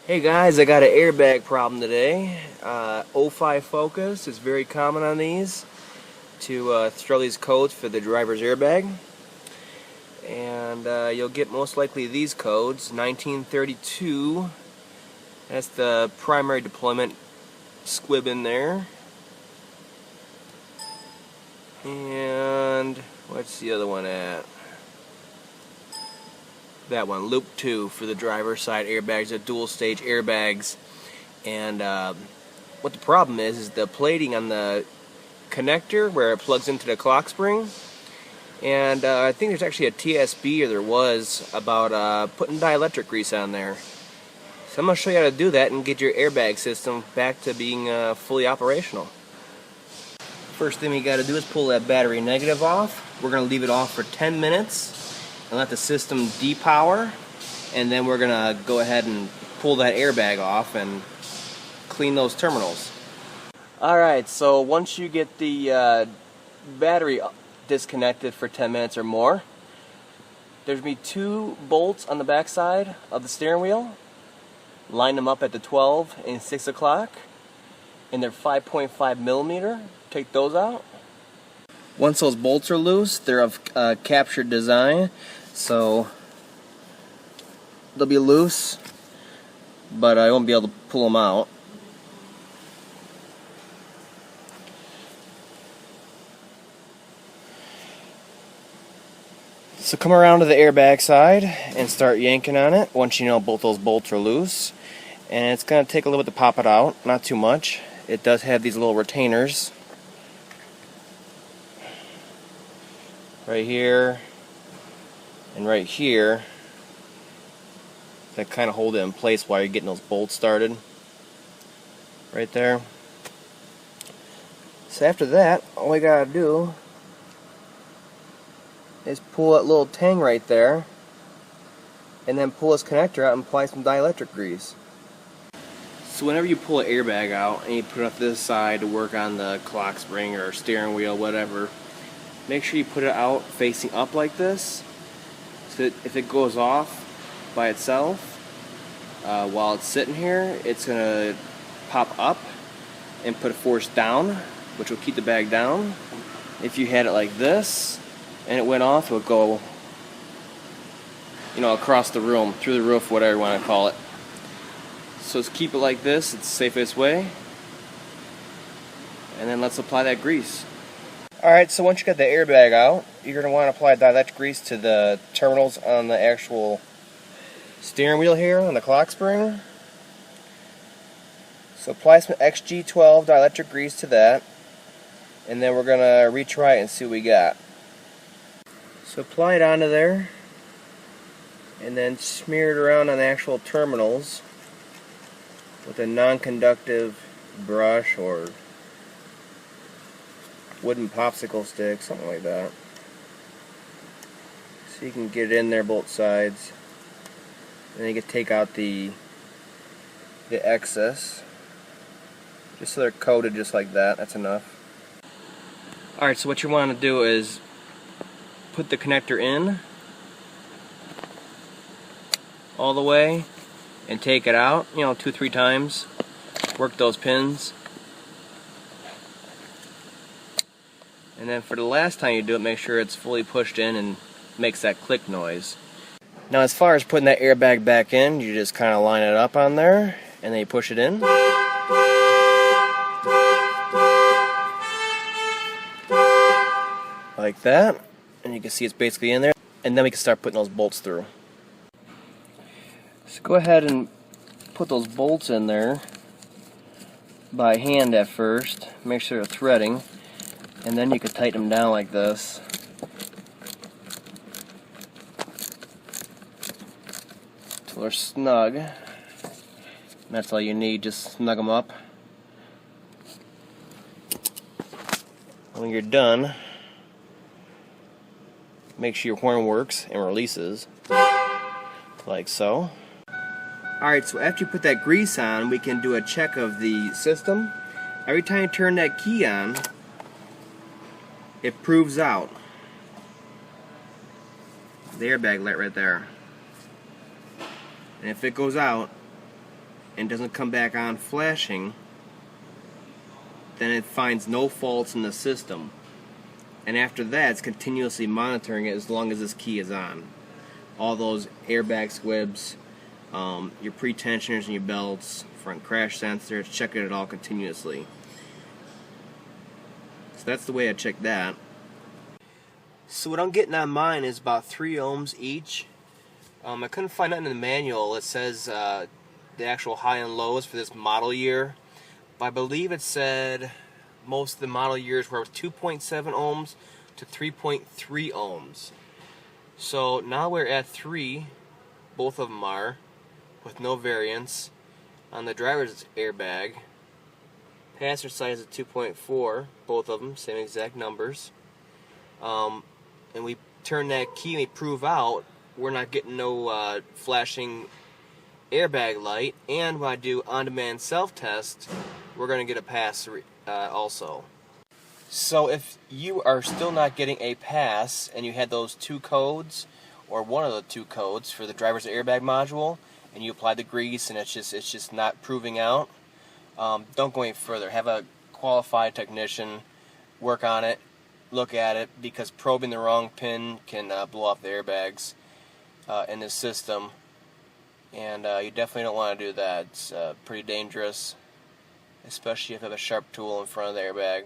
Hey guys, I got an airbag problem today. 05 focus is very common on these to throw these codes for the driver's airbag. And you'll get most likely these codes. 1932, that's the primary deployment squib in there. And what's the other one at? That one, loop 2 for the driver's side airbags, the dual stage airbags. And what the problem is the plating on the connector where it plugs into the clock spring. And I think there's actually a TSB, or there was, about putting dielectric grease on there. So I'm going to show you how to do that and get your airbag system back to being fully operational. First thing we got to do is pull that battery negative off. We're going to leave it off for 10 minutes. And let the system depower, and then we're gonna go ahead and pull that airbag off and clean those terminals. Alright, so once you get the battery disconnected for 10 minutes or more, there's going to be 2 bolts on the back side of the steering wheel. Line them up at the 12 and 6 o'clock, and they're 5.5 millimeter. Take those out. Once those bolts are loose, they're of captured design, so they'll be loose, but I won't be able to pull them out. So come around to the airbag side and start yanking on it once you know both those bolts are loose. And it's going to take a little bit to pop it out, not too much. It does have these little retainers right here and right here that kind of hold it in place while you're getting those bolts started. Right there. So after that, all we gotta do is pull that little tang right there and then pull this connector out and apply some dielectric grease. So whenever you pull an airbag out and you put it up this side to work on the clock spring or steering wheel, whatever, make sure you put it out facing up like this, so that if it goes off by itself, while it's sitting here, it's going to pop up and put a force down, which will keep the bag down. If you had it like this, and it went off, it would go, across the room, through the roof, whatever you want to call it. So let's keep it like this, it's the safest way. And then let's apply that grease. Alright, so once you got the airbag out, you're going to want to apply dielectric grease to the terminals on the actual steering wheel here on the clock spring. So apply some XG12 dielectric grease to that, and then we're going to retry it and see what we got. So apply it onto there, and then smear it around on the actual terminals with a non-conductive brush or wooden popsicle stick, something like that. So you can get it in there both sides. And then you can take out the excess. Just so they're coated just like that, that's enough. Alright, so what you want to do is put the connector in all the way and take it out, 2-3 times. Work those pins. And then for the last time you do it, make sure it's fully pushed in and makes that click noise. Now as far as putting that airbag back in, you just kind of line it up on there, and then you push it in. Like that. And you can see it's basically in there. And then we can start putting those bolts through. So go ahead and put those bolts in there by hand at first. Make sure they're threading. And then you can tighten them down like this. Till they're snug. And that's all you need, just snug them up. When you're done, make sure your horn works and releases. Like so. Alright, so after you put that grease on, we can do a check of the system. Every time you turn that key on, it proves out. The airbag light right there. And if it goes out, and doesn't come back on flashing, then it finds no faults in the system. And after that, it's continuously monitoring it as long as this key is on. All those airbag squibs, your pre-tensioners and your belts, front crash sensors, checking it all continuously. So that's the way I check that. So what I'm getting on mine is about 3 ohms each. I couldn't find nothing in the manual that says the actual high and lows for this model year, but I believe it said most of the model years were 2.7 ohms to 3.3 ohms. So now we're at 3, both of them are, with no variance. On the driver's airbag, passenger side is at 2.4, both of them, same exact numbers. And we turn that key and we prove out we're not getting no flashing airbag light, and when I do on-demand self-test, we're going to get a pass also. So if you are still not getting a pass and you had those 2 codes, or one of the 2 codes for the driver's airbag module, and you apply the grease and it's just not proving out, don't go any further. Have a qualified technician work on it, look at it, because probing the wrong pin can blow off the airbags in this system, and you definitely don't want to do that. It's pretty dangerous, especially if you have a sharp tool in front of the airbag.